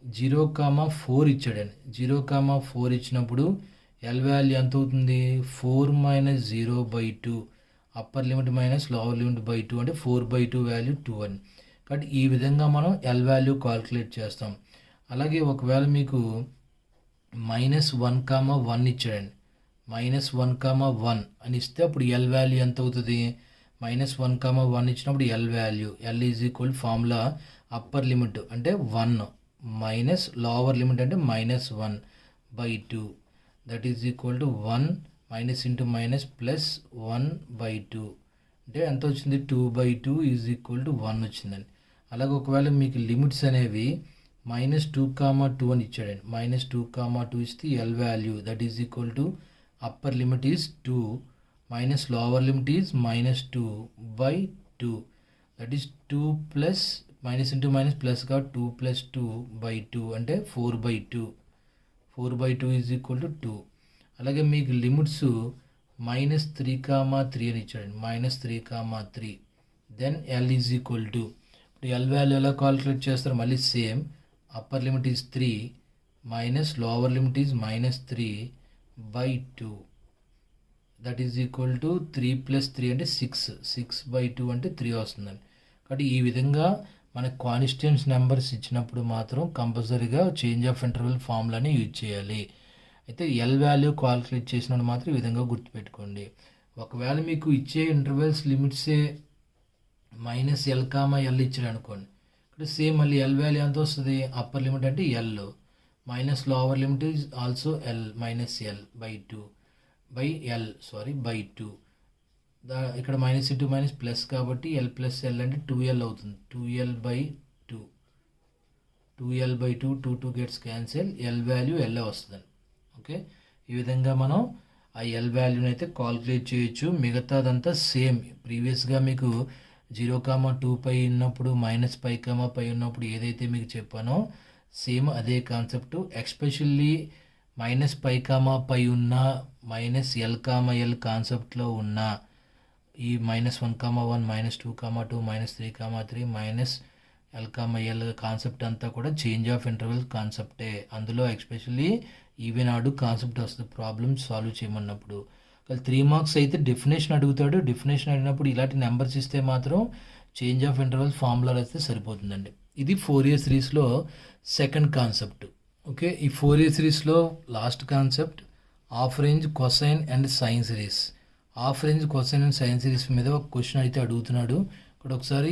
0,4 ఇచ్చాడండి. 0,4 ఇచ్చినప్పుడు ఎల్ వాల్యూ ఎంత అవుతుంది. 4 - 0/2 upper limit minus lower limit by 2 అంటే 4/2 వాల్యూ 2 అని. కాబట్టి ఈ విధంగా మనం ఎల్ వాల్యూ కాల్కులేట్ చేస్తాం. అలాగే ఒకవేళ మీకు -1,1 ఇచ్చాడండి. -1,1 అని ఇస్తే అప్పుడు ఎల్ వాల్యూ ఎంత అవుతుంది. -1,1 ఇచ్చినప్పుడు L value L is equal formula upper limit అంటే 1 మైనస్ లోవర్ లిమిట్ అంటే -1/2 that is equal to 1 minus into minus plus 1/2 అంటే ఎంత వచ్చింది. 2/2 ఈజ్ ఈక్వల్ టు 1 వచ్చిందండి. అలాగే ఒకవేళ మీకు లిమిట్స్ అనేవి -2,2 అని ఇచ్చాడండి. -2,2 ఇస్తే L value that is equal to upper limit is 2 minus lower limit is -2/2 that is 2 plus minus into minus plus గా 2 + 2/2 అంటే 4/2. 4/2 ఈజ్ ఈక్వల్ టు 2. అలాగే మీకు లిమిట్స్ -3,3 అని ఇచ్చాడండి. -3,3 then l is equal to ఇప్పుడు ఎల్ వాల్యూ ఎలా calculate చేస్తారు. మళ్ళీ same upper limit is 3 minus lower limit is -3/2 that is equal to 3 + 3 అంటే 6/2 అంటే 3 వస్తుందండి. కాబట్టి ఈ విధంగా మనకు కాన్స్టెంట్స్ నెంబర్స్ ఇచ్చినప్పుడు మాత్రం కంపల్సరీగా చేంజ్ ఆఫ్ ఇంటర్వెల్ ఫార్ములాని యూజ్ చేయాలి. అయితే ఎల్ వాల్యూ కాలిక్యులేట్ చేసినప్పుడు మాత్రం ఈ విధంగా గుర్తుపెట్టుకోండి. ఒకవేళ మీకు ఇచ్చే ఇంటర్వెల్స్ లిమిట్సే -L, L ఇచ్చాడు అనుకోండి, ఇక్కడ సేమ్ మళ్ళీ ఎల్ వాల్యూ ఎంత వస్తుంది, అప్పర్ లిమిట్ అంటే L minus lower limit is also L -L/2 ఇక్కడ -(-) ప్లస్ కాబట్టి L+L అంటే 2L అవుతుంది. 2L/2 2 gets cancel, L value L వస్తుందండి. ఓకే, ఈ విధంగా మనం ఆ ఎల్ వాల్యూని అయితే కాల్కులేట్ చేయొచ్చు. మిగతాదంతా సేమ్. ప్రీవియస్గా మీకు 0,2π ఉన్నప్పుడు -π ఉన్నప్పుడు ఏదైతే మీకు చెప్పానో సేమ్ అదే కాన్సెప్ట్. ఎక్స్పెషల్లీ -π ఉన్న -L, L కాన్సెప్ట్లో ఉన్న ఈ -1,1 -2,2 -3,3 -L, L కాన్సెప్ట్ అంతా కూడా చేంజ్ ఆఫ్ ఇంటర్వెల్ కాన్సెప్టే. అందులో ఎక్స్పెషల్లీ ఈవెన్ ఆడు కాన్సెప్ట్ వస్తుంది ప్రాబ్లమ్స్ సాల్వ్ చేయమన్నప్పుడు. 3 మార్క్స్ అయితే డెఫినేషన్ అడుగుతాడు. డెఫినేషన్ అడిగినప్పుడు ఇలాంటి నెంబర్స్ ఇస్తే మాత్రం చేంజ్ ఆఫ్ ఇంటర్వెల్ ఫార్ములా అయితే సరిపోతుందండి. ఇది ఫోరియర్ సిరీస్లో సెకండ్ కాన్సెప్ట్. ఓకే, ఈ ఫోరియర్ సిరీస్లో last concept half range cosine and sine series. Half range cosine and sine series మీద ఒక క్వశ్చన్ అయితే అడుగుతున్నాడు. ఇక్కడ ఒకసారి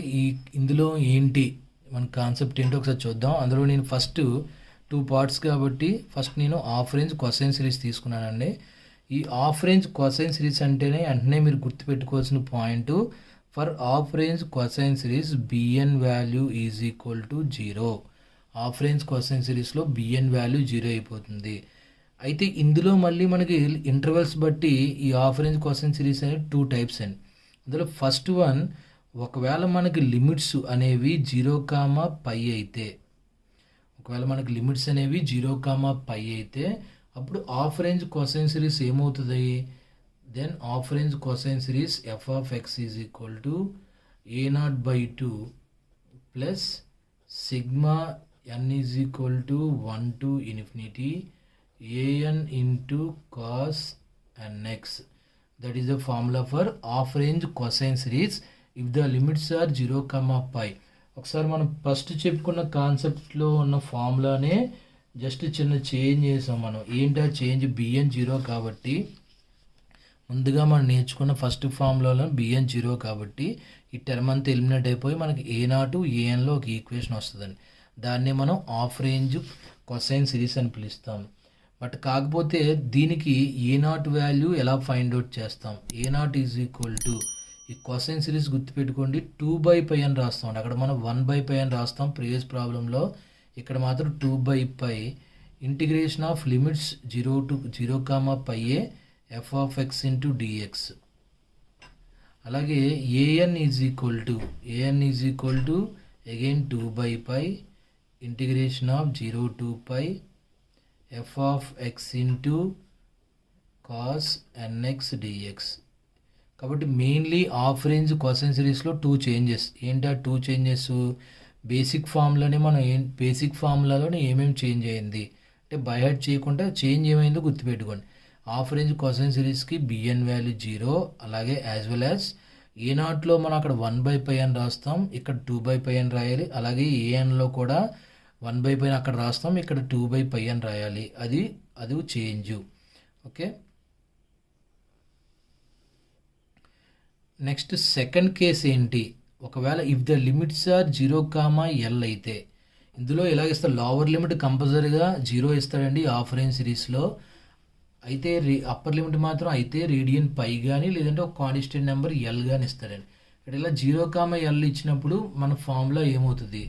ఇందులో ఏంటి మన కాన్సెప్ట్ ఏంటో ఒకసారి చూద్దాం. అందులో నేను ఫస్ట్ 2 పార్ట్స్ కాబట్టి ఫస్ట్ నేను హాఫ్ రేంజ్ కొసైన్ సిరీస్ తీసుకున్నానండి. ఈ హాఫ్ రేంజ్ కొసైన్ సిరీస్ అంటేనే వెంటనే మీరు గుర్తుపెట్టుకోవాల్సిన point, for half range cosine series b n value is equal to 0. Half range cosine సిరీస్లో బిఎన్ వాల్యూ 0 అయిపోతుంది. అయితే ఇందులో మళ్ళీ మనకి ఇంటర్వెల్స్ బట్టి ఈ హాఫ్ రేంజ్ కొసైన్ సిరీస్ అనేది 2 టైప్స్ అండి. అందులో ఫస్ట్ వన్, ఒకవేళ మనకి లిమిట్స్ అనేవి 0,π అయితే, ఒకవేళ మనకి లిమిట్స్ అనేవి 0,π అయితే అప్పుడు హాఫ్ రేంజ్ కొసైన్ సిరీస్ ఏమవుతుంది, then half range cosine series f(x) is equal to a0/2 plus sigma n is equal to 1 to infinity an into cos nx. That is the formula for half range cosine series if the limits are 0,π. ఒకసారి మనం first చెప్పుకున్న కాన్సెప్ట్లో ఉన్న ఫార్ములానే just చిన్న change చేసాం మనం. ఏంటా change, B N 0 కాబట్టి ముందుగా మనం నేర్చుకున్న ఫస్ట్ ఫార్ములాలో బిఎన్ 0 కాబట్టి ఈ టర్మ్ అంతా ఎలిమినేట్ అయిపోయి మనకి a0 an ఒక ఈక్వేషన్ వస్తుందండి. దాన్ని మనం హాఫ్ రేంజ్ కొసైన్ సిరీస్ అని పిలుస్తాం. బట్ కాకపోతే దీనికి a0 వాల్యూ ఎలా ఫైండ్ అవుట్ చేస్తాం, a0 ఈజ్ ఈక్వల్ టు ఈ కొసైన్ సిరీస్ గుర్తుపెట్టుకోండి 2/π అని రాస్తాం. అక్కడ మనం 1/π అని రాస్తాం ప్రీవియస్ ప్రాబ్లంలో. ఇక్కడ మాత్రం 2/π integration of limits 0,π f(x) into dx. అలాగే an is equal to again 2/π integration of 0 to π f(x) into cos nx dx. కాబట్టి మెయిన్లీ హాఫ్ రేంజ్ కొసైన్ సిరీస్లో 2 చేంజెస్. ఏంటి ఆ 2 చేంజెస్, బేసిక్ ఫార్ములాలోనే ఏమేమి చేంజ్ అయింది అంటే బై హార్ట్ చేయకుండా చేంజ్ ఏమైందో గుర్తుపెట్టుకోండి. హాఫ్ రేంజ్ కొసైన్ సిరీస్కి బిఎన్ వాల్యూ 0, అలాగే యాజ్ వెల్ యాజ్ a0లో మనం అక్కడ 1/π అని రాస్తాం, ఇక్కడ 2/π అని రాయాలి. అలాగే ఏఎన్లో కూడా 1/π అక్కడ రాస్తాం, ఇక్కడ 2/π అని రాయాలి. అది change. Okay, next second case ఏంటి, ఒకవేళ if the limits are 0,L అయితే ఇందులో ఎలాగ ఇస్తారు, లోవర్ లిమిట్ కంపల్సరీగా 0 ఇస్తాడండి హాఫ్ రేంజ్ సిరీస్లో. అయితే అప్పర్ లిమిట్ మాత్రం అయితే రేడియన్ పై కానీ లేదంటే ఒక కాన్స్టెంట్ నెంబర్ ఎల్ కానీ ఇస్తాడండి. ఇక్కడ ఇలా 0,L ఇచ్చినప్పుడు మన ఫార్ములా ఏమవుతుంది,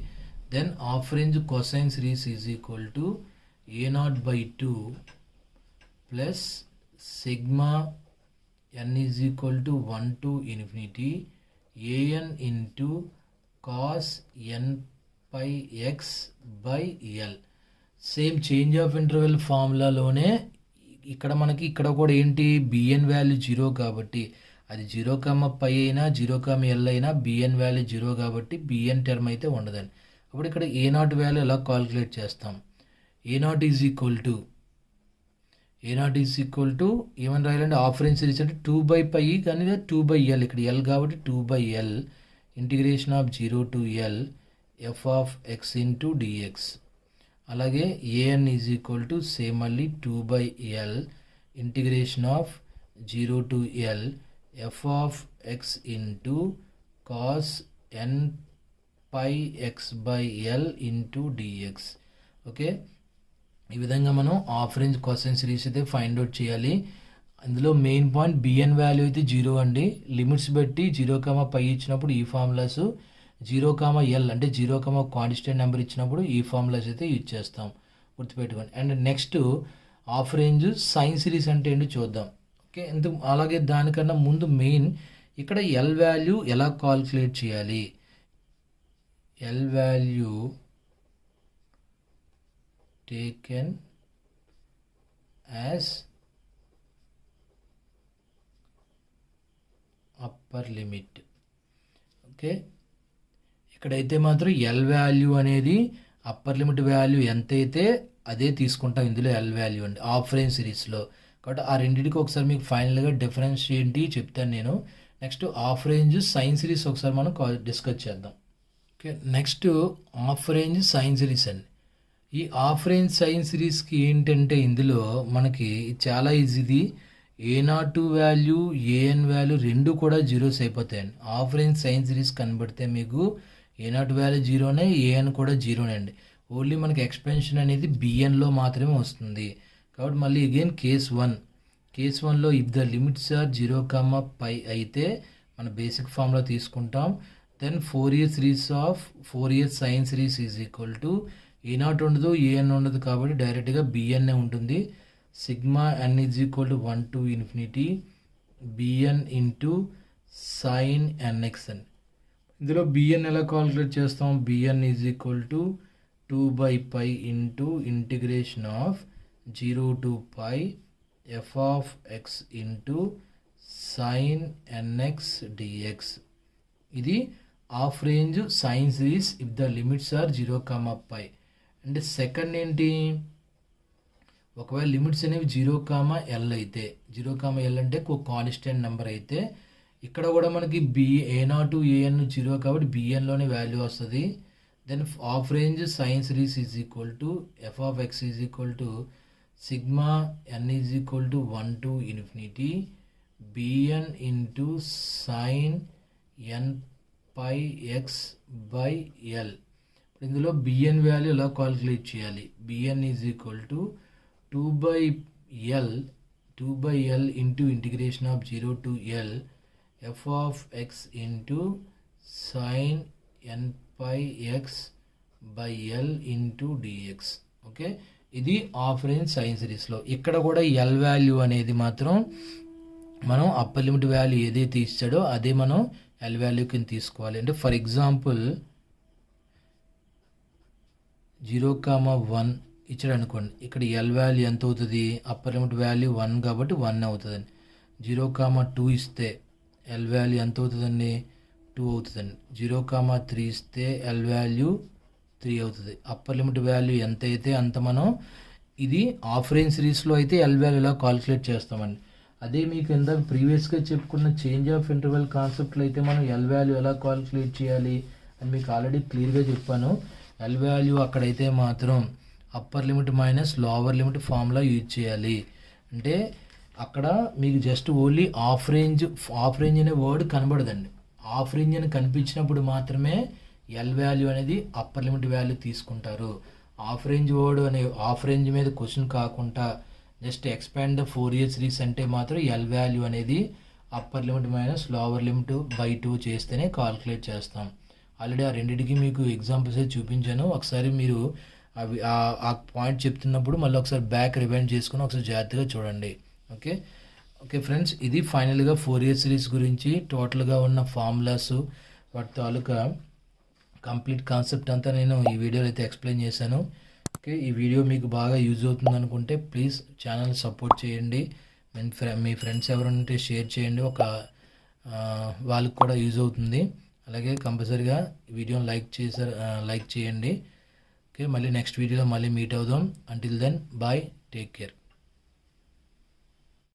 then half range cosine series is equal to a0/2 plus sigma n is equal to 1 to infinity an into cos nπx/L. Same change of interval ఫార్ములాలోనే ఇక్కడ మనకి ఇక్కడ కూడా ఏంటి, బిఎన్ వాల్యూ 0 కాబట్టి అది 0,π అయినా 0,L అయినా బిఎన్ వాల్యూ 0 కాబట్టి బిఎన్ టర్మ్ అయితే ఉండదండి. అప్పుడు ఇక్కడ a0 వాల్యూ ఎలా కాల్కులేట్ చేస్తాం, a0 is equal to A not is equal to ఏమని రాయాలంటే ఆఫరెంజ్ సిరీస్ అంటే 2/π కానీ 2/l, ఇక్కడ ఎల్ కాబట్టి 2/l integration of 0 to l f of x into d x. అలాగే a n is equal to same మళ్ళీ 2/l integration of 0 to l f of x into cos n pi x/l into d x. Okay, ఈ విధంగా మనం half range cosine series అయితే find out చేయాలి. అందులో main point B N value అయితే 0 అండి. లిమిట్స్ బట్టి 0,π ఇచ్చినప్పుడు ఈ ఫార్ములాస్, 0,l అంటే 0, కాన్స్టెంట్ నెంబర్ ఇచ్చినప్పుడు ఈ ఫార్ములాస్ అయితే యూజ్ చేస్తాం, గుర్తుపెట్టుకోండి. అండ్ నెక్స్ట్ ఆఫరెంజ్ సైన్ సిరీస్ అంటే ఏంటి చూద్దాం. ఓకే, అలాగే దానికన్నా ముందు మెయిన్ ఇక్కడ ఎల్ వాల్యూ ఎలా కాల్కులేట్ చేయాలి. L value taken as upper limit. Okay, ఇక్కడైతే మాత్రం ఎల్ వాల్యూ అనేది అప్పర్ లిమిట్ వాల్యూ ఎంతైతే అదే తీసుకుంటాం ఇందులో ఎల్ వాల్యూ అండి ఆఫరెంజ్ సిరీస్లో. కాబట్టి ఆ రెండింటికి ఒకసారి మీకు ఫైనల్గా డిఫరెన్స్ ఏంటి చెప్తాను నేను. నెక్స్ట్ ఆఫరెంజ్ సైన్ సిరీస్ ఒకసారి మనం డిస్కస్ చేద్దాం. ఓకే, నెక్స్ట్ ఆఫరెంజ్ సైన్ సిరీస్ అండి. ఈ ఆఫరెంజ్ సైన్ సిరీస్కి ఏంటంటే ఇందులో మనకి చాలా ఈజీది. A0 వాల్యూ ఏఎన్ వాల్యూ రెండు కూడా జీరోస్ అయిపోతాయండి. ఆఫరెంజ్ సైన్ సిరీస్ కనబడితే మీకు A0 వాల్యూ జీరోనే, ఏఎన్ కూడా జీరోనే అండి. ఓన్లీ మనకి ఎక్స్పెన్షన్ అనేది బిఎన్లో మాత్రమే వస్తుంది. కాబట్టి మళ్ళీ అగైన్ కేస్ 1లో ఇఫ్ ద లిమిట్స్ ఆర్ 0,π అయితే మన బేసిక్ ఫార్ములా తీసుకుంటాం. Then Fourier sine series is equal to A0 ఉండదు, ఏఎన్ ఉండదు కాబట్టి డైరెక్ట్గా బిఎన్ఏ ఉంటుంది. Sigma n is equal to 1 to infinity b n into sine n x అని. ఇందులో బిఎన్ ఎలా కాల్కులేట్ చేస్తాం. B n is equal to 2/π into integration of 0 to π f of x into sine n x d x. ఇది of range sine series if the limits are 0,π. అంటే second ఏంటి, ఒకవేళ limits అనేవి 0,l అయితే, 0,l అంటే కాన్స్టెంట్ నెంబర్ అయితే ఇక్కడ కూడా మనకి A0 ఏఎన్ 0 కాబట్టి బిఎన్లోనే వాల్యూ వస్తుంది. Then half range sine series is equal to f of x is equal to sigma n is equal to 1 to infinity b n into sine n pi x/l. ఇందులో b n value ఎలా calculate చేయాలి. B n is equal to 2/l into integration of 0 to l f of x into sine n pi x/l into d x. Okay, ఇది half range sign సిరీస్లో. ఇక్కడ కూడా L value అనేది మాత్రం మనం అప్పర్ లిమిట్ వాల్యూ ఏదైతే ఇచ్చాడో అదే మనం ఎల్ వాల్యూ కింద తీసుకోవాలి. అంటే ఫర్ ఎగ్జాంపుల్ 0,1 ఇచ్చాడు అనుకోండి, ఇక్కడ ఎల్ వాల్యూ ఎంత అవుతుంది, అప్పర్ లిమిట్ వాల్యూ 1 కాబట్టి 1 అవుతుందండి. 0,2 ఇస్తే ఎల్ వాల్యూ ఎంత అవుతుందండి, 2 అవుతుందండి. 0,3 ఇస్తే ఎల్ వాల్యూ 3 అవుతుంది. అప్పర్ లిమిట్ వాల్యూ ఎంత అయితే అంత మనం ఇది ఆఫరెంజ్ సిరీస్లో అయితే ఎల్ వాల్యూ ఇలా కాల్కులేట్ చేస్తామండి. అదే మీకు ఇందాక ప్రీవియస్గా చెప్పుకున్న చేంజ్ ఆఫ్ ఇంటర్వెల్ కాన్సెప్ట్లో అయితే మనం ఎల్ వాల్యూ ఎలా కాల్కులేట్ చేయాలి అని మీకు ఆల్రెడీ క్లియర్గా చెప్పాను. ఎల్ వాల్యూ అక్కడైతే మాత్రం upper limit minus lower limit formula use చేయాలి. అంటే అక్కడ మీకు జస్ట్ ఓన్లీ ఆఫ్ రేంజ్ అనే వర్డ్ కనబడదండి. ఆఫ్ రేంజ్ అని కనిపించినప్పుడు మాత్రమే ఎల్ వాల్యూ అనేది అప్పర్ లిమిట్ వాల్యూ తీసుకుంటారు. ఆఫ్ రేంజ్ వర్డ్ అనే ఆఫ్ రేంజ్ మీద క్వశ్చన్ కాకుండా just expand the Fourier series అంటే మాత్రం ఎల్ వాల్యూ అనేది upper limit minus lower limit by 2 చేస్తేనే కాల్కులేట్ చేస్తాం. ఆల్రెడీ ఆ రెండింటికి మీకు ఎగ్జాంపుల్స్ అయితే చూపించాను. ఒకసారి మీరు అవి ఆ పాయింట్ చెప్తున్నప్పుడు మళ్ళీ ఒకసారి బ్యాక్ రివైండ్ చేసుకుని ఒకసారి జాగ్రత్తగా చూడండి. ఓకే ఫ్రెండ్స్, ఇది ఫైనల్గా ఫోరియర్ సిరీస్ గురించి టోటల్గా ఉన్న ఫార్ములాస్ వాటి తాలూకా కంప్లీట్ కాన్సెప్ట్ అంతా నేను ఈ వీడియోలో అయితే ఎక్స్ప్లెయిన్ చేశాను. ఓకే, ఈ వీడియో మీకు బాగా యూజ్ అవుతుంది అనుకుంటే ప్లీజ్ ఛానల్ సపోర్ట్ చేయండి. మీ ఫ్రెండ్స్ ఎవరంటే షేర్ చేయండి, వాళ్ళకి కూడా యూజ్ అవుతుంది. అలాగే కంపల్సరీగా వీడియోని లైక్ చేయండి. ఓకే, మళ్ళీ నెక్స్ట్ వీడియోలో మళ్ళీ మీట్ అవుదాం. Until then bye, take care.